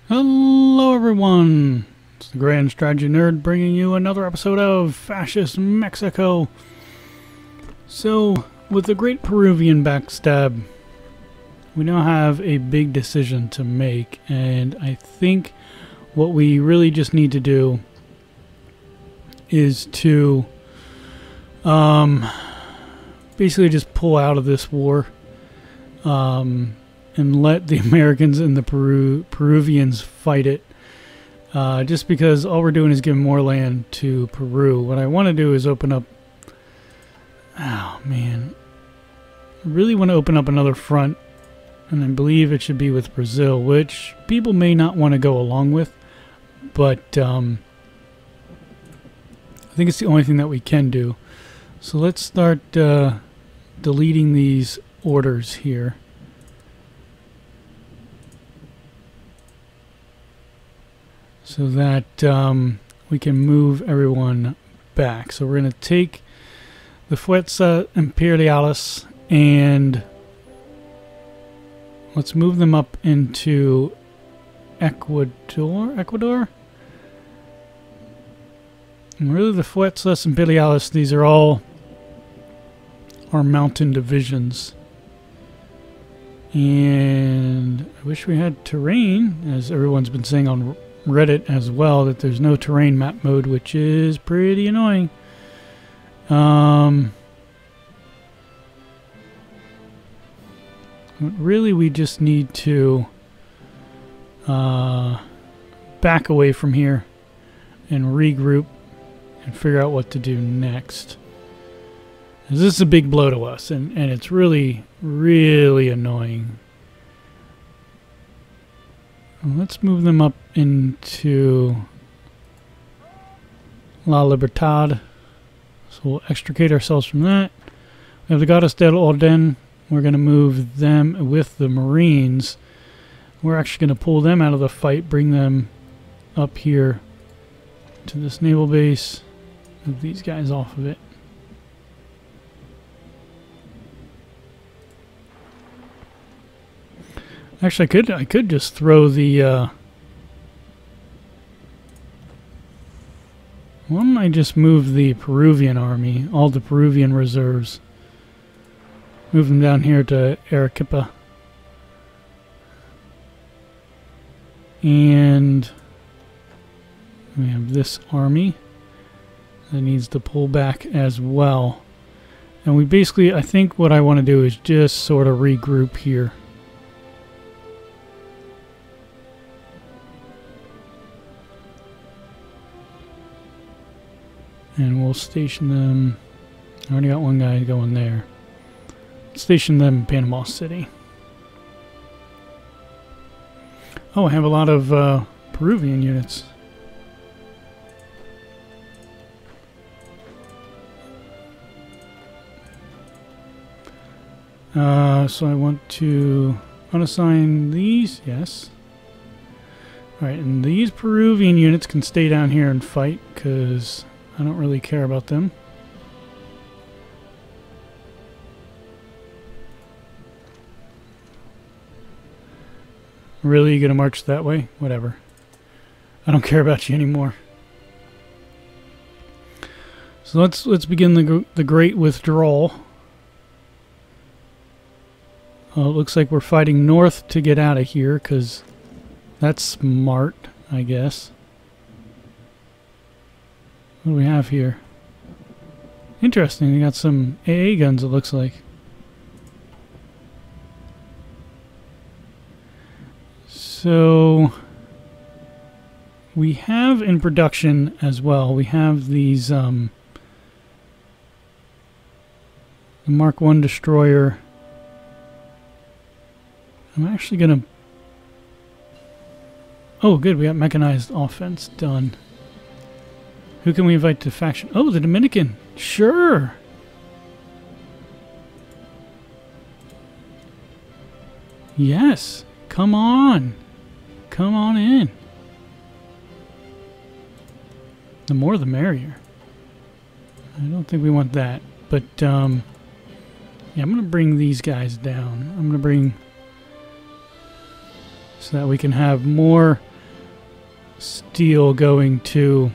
Hello everyone, it's the Grand Strategy Nerd bringing you another episode of Fascist Mexico. So, with the Great Peruvian Backstab, we now have a big decision to make, and I think what we really just need to do is to basically just pull out of this war and let the Americans and the Peruvians fight it. Just because all we're doing is giving more land to Peru. What I want to do is open up... Oh, man. I really want to open up another front, and I believe it should be with Brazil, which people may not want to go along with, but I think it's the only thing that we can do. So let's start deleting these orders here. So that we can move everyone back. So we're going to take the Fuerza Imperialis and let's move them up into Ecuador? And really the Fuerzas Imperialis, these are all our mountain divisions. And I wish we had terrain, as everyone's been saying on Reddit as well, that there's no terrain map mode, which is pretty annoying. Really, we just need to back away from here and regroup and figure out what to do next. This is a big blow to us, and it's really, really annoying. Let's move them up into La Libertad. So we'll extricate ourselves from that. We have the Goddess del Orden. We're going to move them with the Marines. We're actually going to pull them out of the fight, bring them up here to this naval base. Move these guys off of it. Actually, I could just throw the. Why don't I just move the Peruvian army, all the Peruvian reserves, move them down here to Arequipa, and we have this army that needs to pull back as well. And we basically, I think what I want to do is just sort of regroup here. And we'll station them. I already got one guy going there. Station them in Panama City. Oh, I have a lot of Peruvian units. So I want to unassign these. Yes. Alright, and these Peruvian units can stay down here and fight because I don't really care about them. Really, you gonna march that way? Whatever. I don't care about you anymore. So let's begin the Great Withdrawal. It looks like we're fighting north to get out of here, because that's smart, I guess. What do we have here? Interesting, we got some AA guns, it looks like. So we have in production as well, we have these the Mark I destroyer. I'm actually gonna... Oh good, we got mechanized offense done. Who can we invite to faction? Oh, the Dominican. Sure. Yes. Come on. Come on in. The more the merrier. I don't think we want that. But, yeah, I'm going to bring these guys down. I'm going to bring... so that we can have more steel going to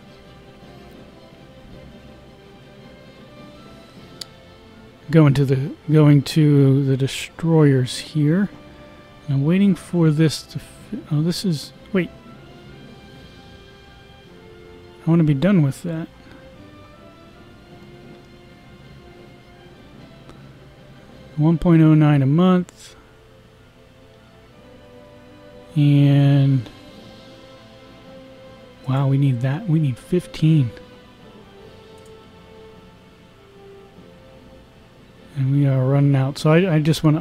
going to the destroyers here. And I'm waiting for this to. Oh, this is. Wait. I want to be done with that. $1.09 a month. And wow, we need that. We need 15. And we are running out. So I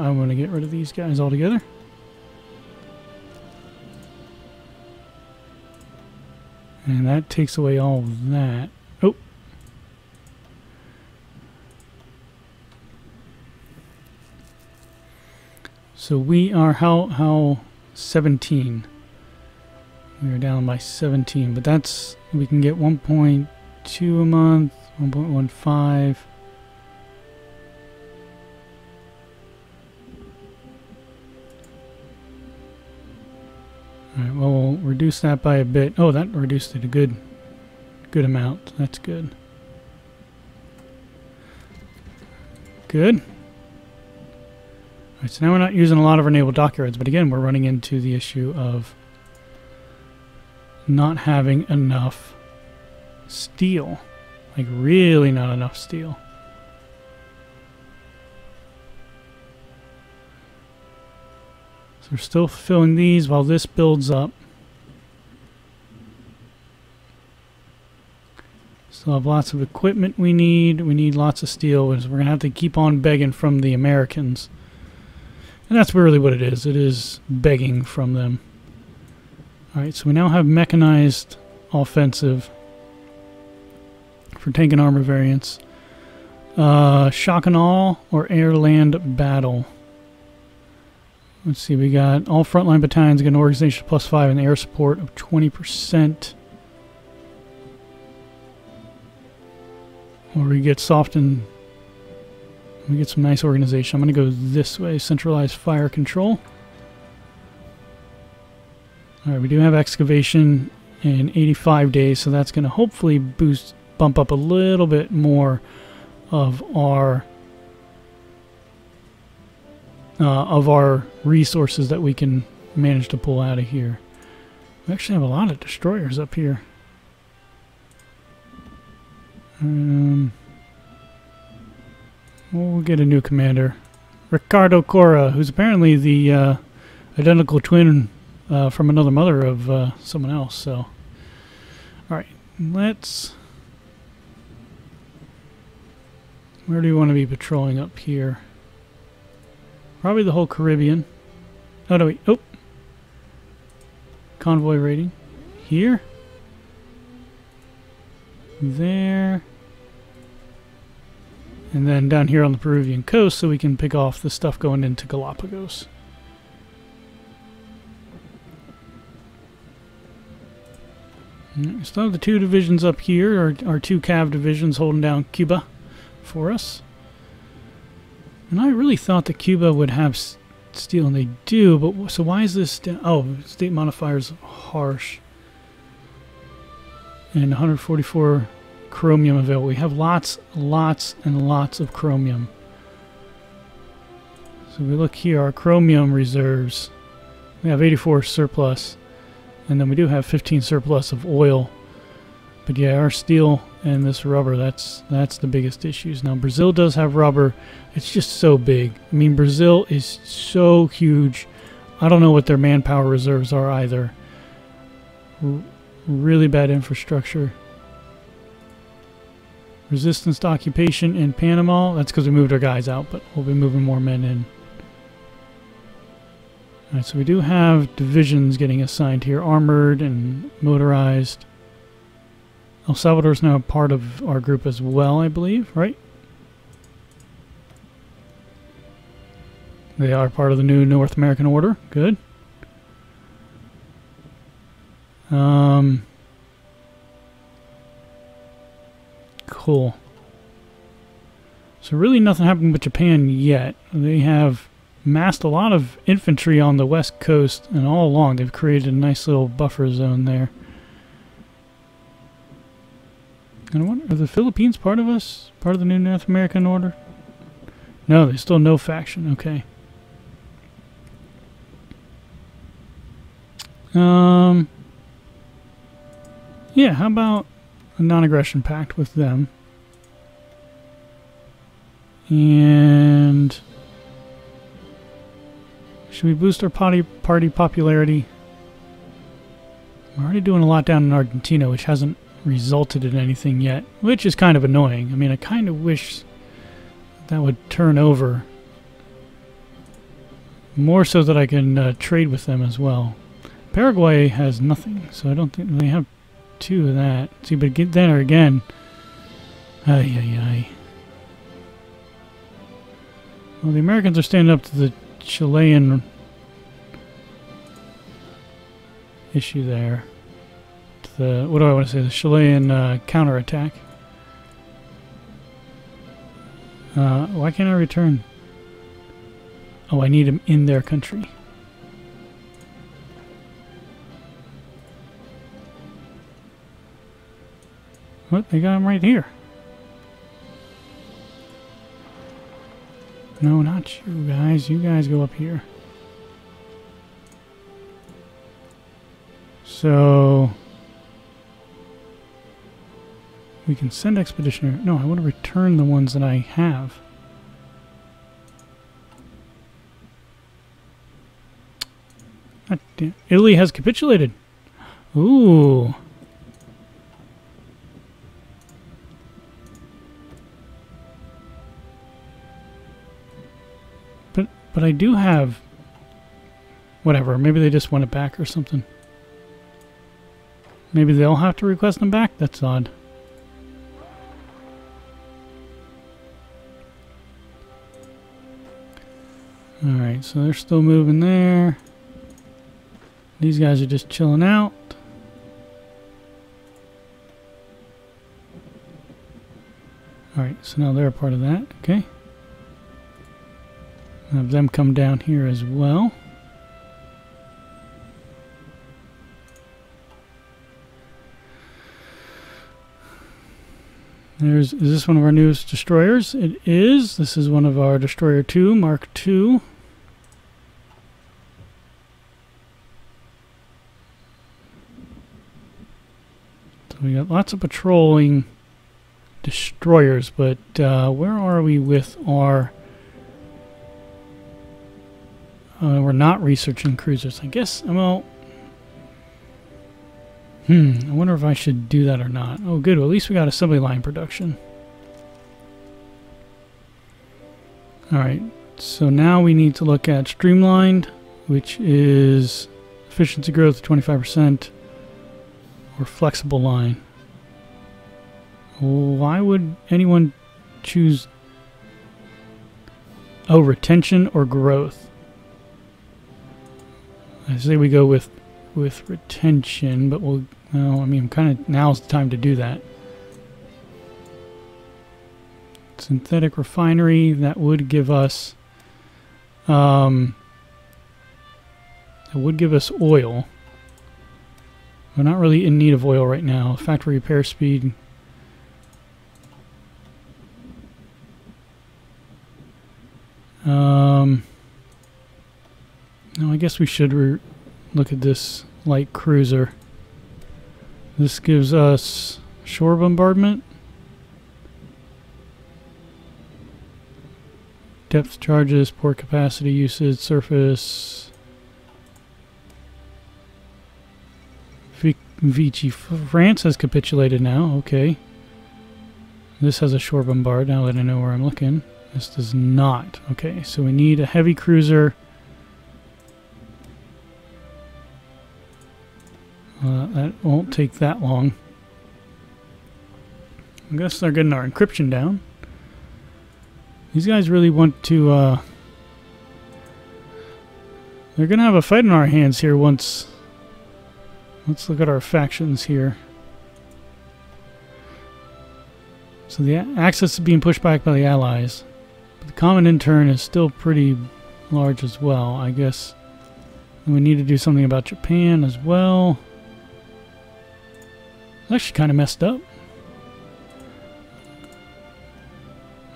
want to get rid of these guys altogether. And that takes away all of that. Oh. So we are how 17. We are down by 17, but that's, we can get 1.2 a month, 1.15. Alright, well, we'll reduce that by a bit. Oh, that reduced it a good amount. That's good. Good. Alright, so now we're not using a lot of our naval dockyards, but again, we're running into the issue of not having enough steel. Like, really not enough steel. So we're still filling these while this builds up. Still have lots of equipment we need. We need lots of steel. We're going to have to keep on begging from the Americans. And that's really what it is. It is begging from them. Alright, so we now have mechanized offensive for tank and armor variants. Shock and all or air-land battle. Let's see, we got all frontline battalions get an organization +5 and air support of 20%. Or we get soft and we get some nice organization. I'm going to go this way, centralized fire control. Alright, we do have excavation in 85 days, so that's going to hopefully bump up a little bit more of our resources that we can manage to pull out of here. We actually have a lot of destroyers up here. We'll get a new commander. Ricardo Cora, who's apparently the identical twin from another mother of someone else. So, alright, let's... Where do you want to be patrolling up here? Probably the whole Caribbean. Oh, no, wait. Oh! Convoy rating. Here. There. And then down here on the Peruvian coast so we can pick off the stuff going into Galapagos. Still have the two divisions up here, our two Cav divisions holding down Cuba for us. And I really thought that Cuba would have steel, and they do, but so why is this... Oh, state modifier's harsh. And 144 chromium available. We have lots and lots of chromium. So we look here, our chromium reserves. We have 84 surplus. And then we do have 15 surplus of oil. But yeah, our steel and this rubber, that's the biggest issues. Now, Brazil does have rubber. It's just so big. I mean, Brazil is so huge. I don't know what their manpower reserves are either. Really bad infrastructure. Resistance to occupation in Panama. That's because we moved our guys out, but we'll be moving more men in. Alright, so we do have divisions getting assigned here. Armored and motorized. El Salvador's now a part of our group as well, I believe, right? They are part of the new North American order. Good. Cool. So really nothing happened with Japan yet. They have massed a lot of infantry on the west coast and all along. They've created a nice little buffer zone there. And I wonder, are the Philippines part of us? Part of the new North American order? No, there's still no faction. Okay. Yeah, how about a non-aggression pact with them? And should we boost our party popularity? We're already doing a lot down in Argentina, which hasn't resulted in anything yet, which is kind of annoying. I mean, I kind of wish that would turn over more so that I can trade with them as well. Paraguay has nothing, so I don't think they have 2 of that. See, but then or again, well, the Americans are standing up to the Chilean issue there. The, what do I want to say? The Chilean counterattack. Why can't I return? Oh, I need them in their country. What? They got him right here. No, not you guys. You guys go up here. So we can send expeditioner. No, I want to return the ones that I have. God damn. Italy has capitulated. Ooh. But I do have whatever. Maybe they just want it back or something. Maybe they'll have to request them back? That's odd. Alright, so they're still moving there. These guys are just chilling out. Alright, so now they're a part of that. Okay. Have them come down here as well. Is this one of our newest destroyers? It is. This is one of our Destroyer 2, Mark II. So we got lots of patrolling destroyers, but where are we with our... we're not researching cruisers. I guess, well... I wonder if I should do that or not. Oh, good. Well, at least we got assembly line production. Alright, so now we need to look at streamlined, which is efficiency growth 25%, or flexible line. Why would anyone choose... Oh, retention or growth? I say we go with retention, but we'll... Well, I mean, kind of now's the time to do that. Synthetic refinery, that would give us... that would give us oil. We're not really in need of oil right now. Factory repair speed... No, I guess we should look at this light cruiser. This gives us shore bombardment, depth charges, port capacity usage, surface. Vichy. France has capitulated now. Okay. This has a shore bombard, now that I know where I'm looking. This does not. Okay, so we need a heavy cruiser. That won't take that long. I guess they're getting our encryption down. These guys really want to... they're going to have a fight in our hands here once... Let's look at our factions here. So the Axis is being pushed back by the Allies. But the common intern is still pretty large as well, I guess. And we need to do something about Japan as well. It's actually kind of messed up.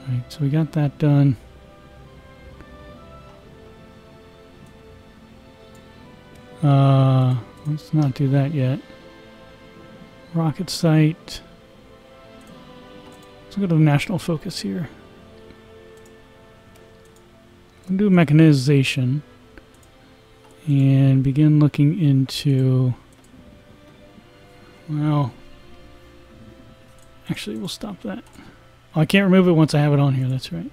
Alright, so we got that done. Let's not do that yet. Rocket site. Let's go to the national focus here. We'll do mechanization and begin looking into, well, actually we'll stop that. Oh, I can't remove it once I have it on here, that's right.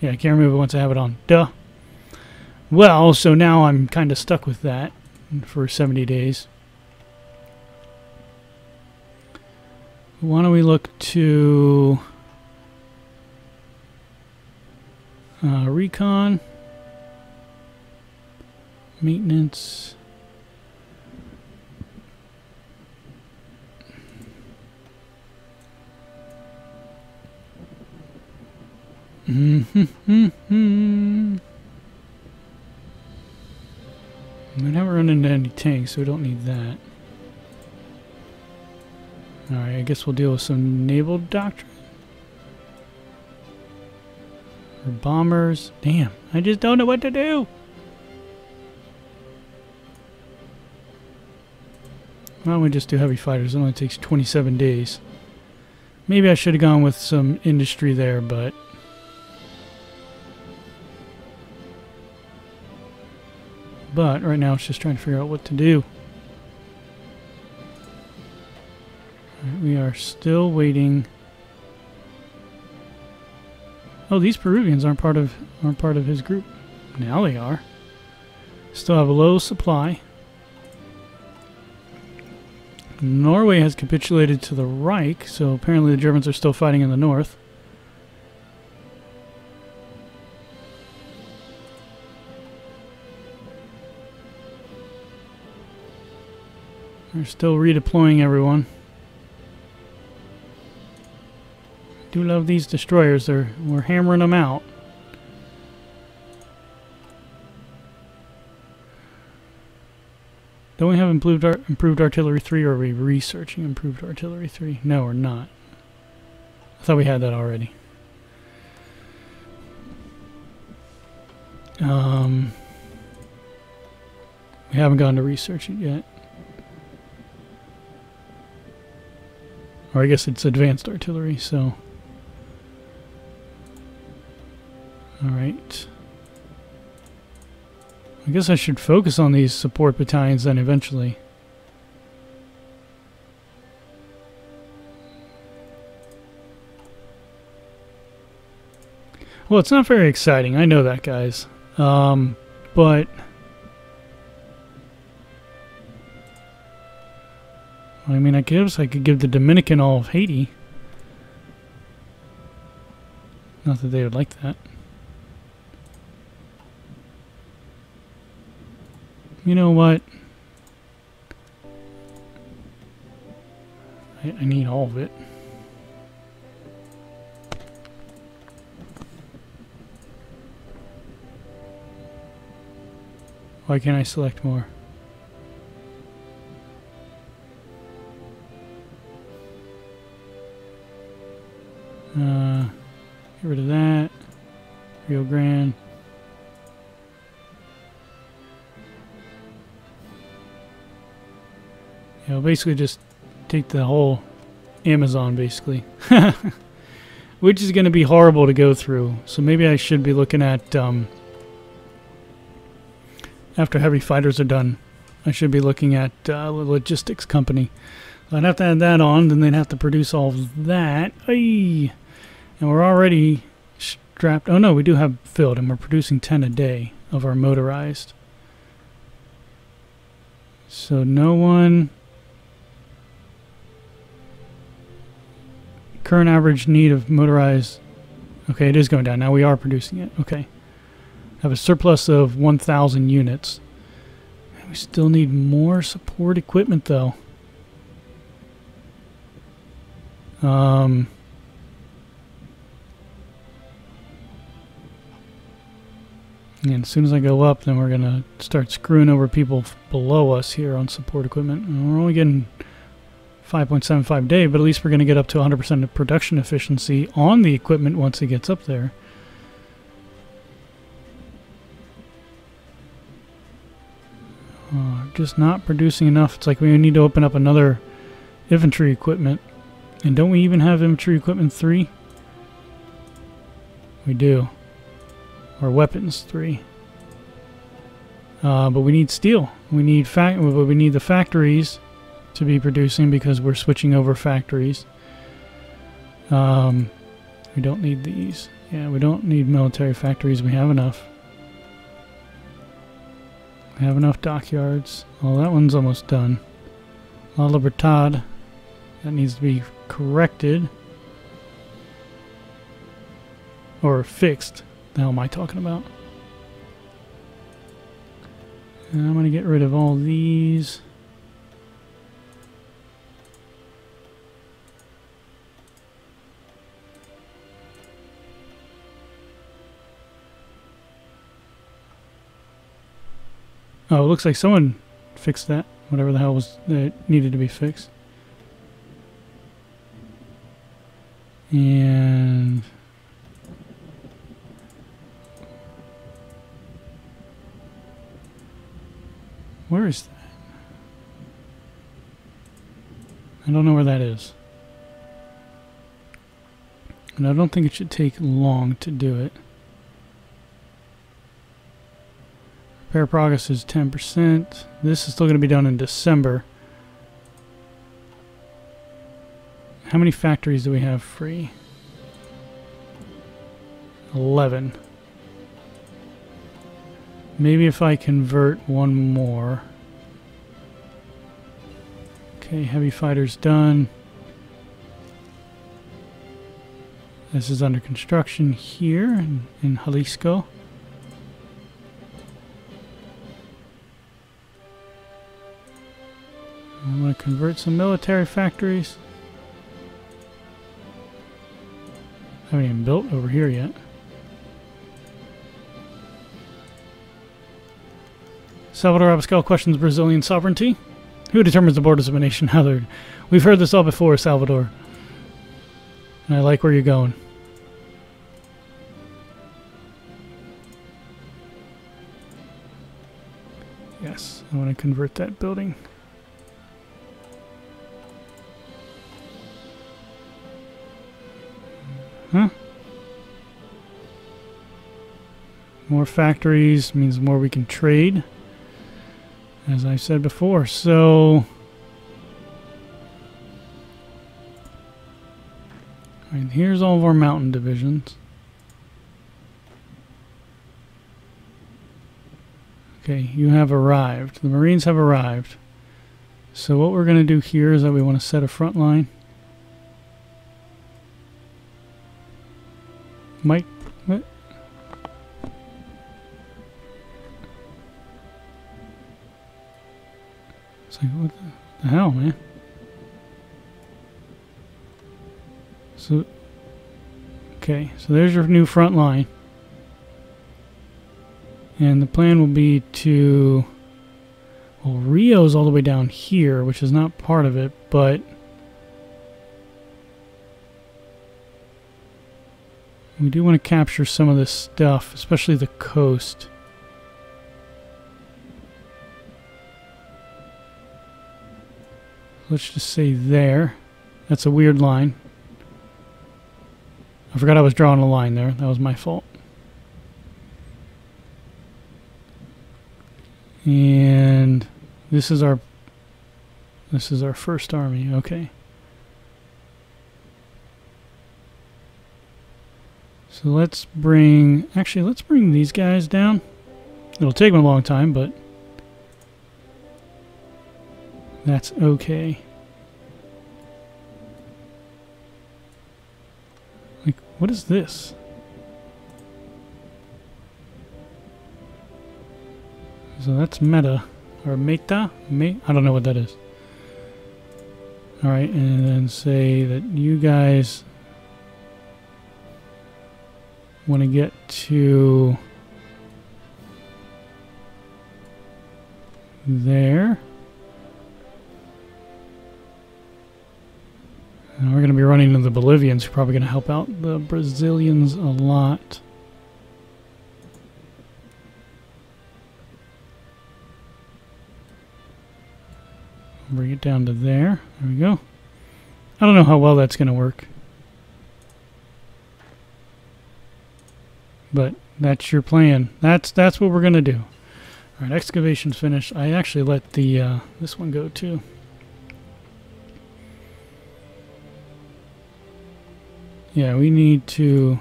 Yeah, I can't remove it once I have it on. Duh. Well, so now I'm kind of stuck with that for 70 days. Why don't we look to recon, maintenance, we haven't run into any tanks, so we don't need that. Alright, I guess we'll deal with some naval doctrine. Or bombers. Damn, I just don't know what to do. Why don't we just do heavy fighters? It only takes 27 days. Maybe I should have gone with some industry there, but right now it's just trying to figure out what to do. Right, we are still waiting. Oh, these Peruvians aren't part of his group. Now they are. Still have a low supply. Norway has capitulated to the Reich, so apparently the Germans are still fighting in the north. We're still redeploying everyone. Do love these destroyers. We're hammering them out. Don't we have improved artillery 3, or are we researching improved artillery 3? No, we're not. I thought we had that already. We haven't gone to research it yet. Or I guess it's advanced artillery, so. Alright. I guess I should focus on these support battalions then eventually. Well, it's not very exciting. I know that, guys. But I mean, I guess I could give the Dominican all of Haiti. Not that they would like that. You know what? I need all of it. Why can't I select more? Get rid of that. Rio Grande. Yeah, we'll basically just take the whole Amazon, basically. Which is going to be horrible to go through. So maybe I should be looking at, after heavy fighters are done, I should be looking at a logistics company. I'd have to add that on, then they'd have to produce all of that. Aye. And we're already strapped. Oh no, we do have filled, and we're producing 10 a day of our motorized. So no one. Current average need of motorized. Okay, it is going down. Now we are producing it. Okay. Have a surplus of 1,000 units. We still need more support equipment, though. And as soon as I go up, then we're going to start screwing over people below us here on support equipment. And we're only getting 5.75 day, but at least we're going to get up to 100% of production efficiency on the equipment once it gets up there. Just not producing enough. It's like we need to open up another infantry equipment. And don't we even have infantry equipment 3? We do. Or weapons 3. But we need steel. We need the factories to be producing because we're switching over factories. We don't need these. Yeah, we don't need military factories. We have enough. We have enough dockyards. Oh, that one's almost done. La Libertad. That needs to be corrected. Or fixed. The hell am I talking about? And I'm going to get rid of all these. Oh, it looks like someone fixed that. Whatever the hell was that needed to be fixed. And where is that? I don't know where that is. And I don't think it should take long to do it. Repair progress is 10%. This is still going to be done in December. How many factories do we have free? 11. Maybe if I convert one more. Okay, heavy fighters done. This is under construction here in Jalisco. I want to convert some military factories. Haven't even built over here yet. Salvador Abascal questions Brazilian sovereignty. Who determines the borders of a nation? We've heard this all before, Salvador. And I like where you're going. Yes, I want to convert that building. Huh? More factories means more we can trade, as I said before. So, and here's all of our mountain divisions. Okay, you have arrived. The Marines have arrived. So what we're going to do here is that we want to set a front line. Mike, what? It's like, what the hell, man? So, okay, so there's your new front line. And the plan will be to, well, Rio's all the way down here, which is not part of it, but we do want to capture some of this stuff, especially the coast. Let's just say there. That's a weird line. I forgot I was drawing a line there. That was my fault. And this is our first army. Okay. So let's bring these guys down. It'll take them a long time, but that's okay. Like, what is this? So that's meta, or meta? I don't know what that is. Alright, and then say that you guys want to get to there. running into the Bolivians, who are probably going to help out the Brazilians a lot. Bring it down to there. There we go. I don't know how well that's going to work. But that's your plan. That's what we're going to do. All right, excavation's finished. I actually let the this one go too. Yeah, we need to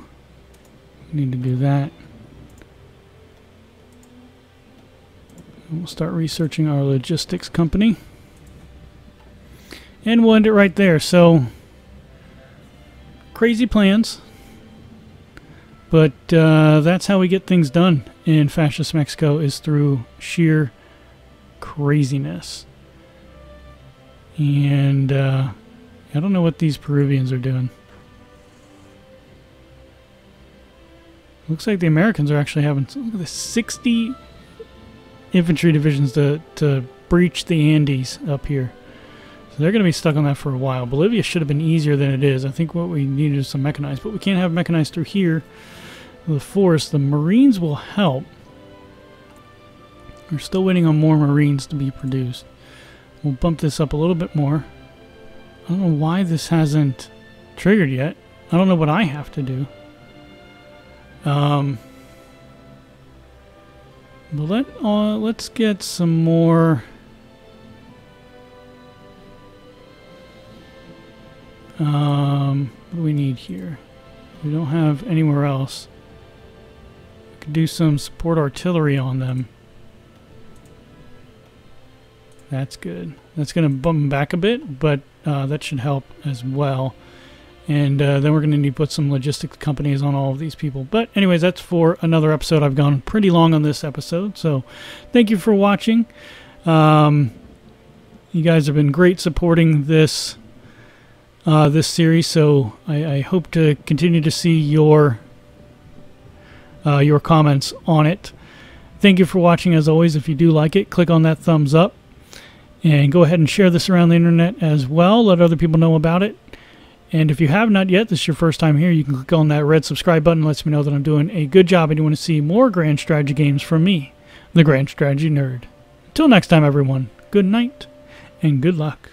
do that. We'll start researching our logistics company. And we'll end it right there. So, crazy plans. But that's how we get things done in Fascist Mexico, is through sheer craziness. And I don't know what these Peruvians are doing. Looks like the Americans are actually having, look at this, 60 infantry divisions to breach the Andes up here. So they're going to be stuck on that for a while. Bolivia should have been easier than it is. I think what we needed is some mechanized, but we can't have mechanized through here. The forest, the Marines will help. We're still waiting on more Marines to be produced. We'll bump this up a little bit more. I don't know why this hasn't triggered yet. I don't know what I have to do. But let's get some more. What do we need here? We don't have anywhere else. We could do some support artillery on them. That's good. That's going to bump them back a bit, but that should help as well. And then we're going to need to put some logistics companies on all of these people. But anyways, that's for another episode. I've gone pretty long on this episode, so thank you for watching. You guys have been great supporting this this series, so I hope to continue to see your comments on it. Thank you for watching. As always, if you do like it, click on that thumbs up, and go ahead and share this around the internet as well. Let other people know about it. And if you have not yet, this is your first time here, you can click on that red subscribe button. It lets me know that I'm doing a good job and you want to see more Grand Strategy games from me, the Grand Strategy Nerd. Until next time, everyone, good night and good luck.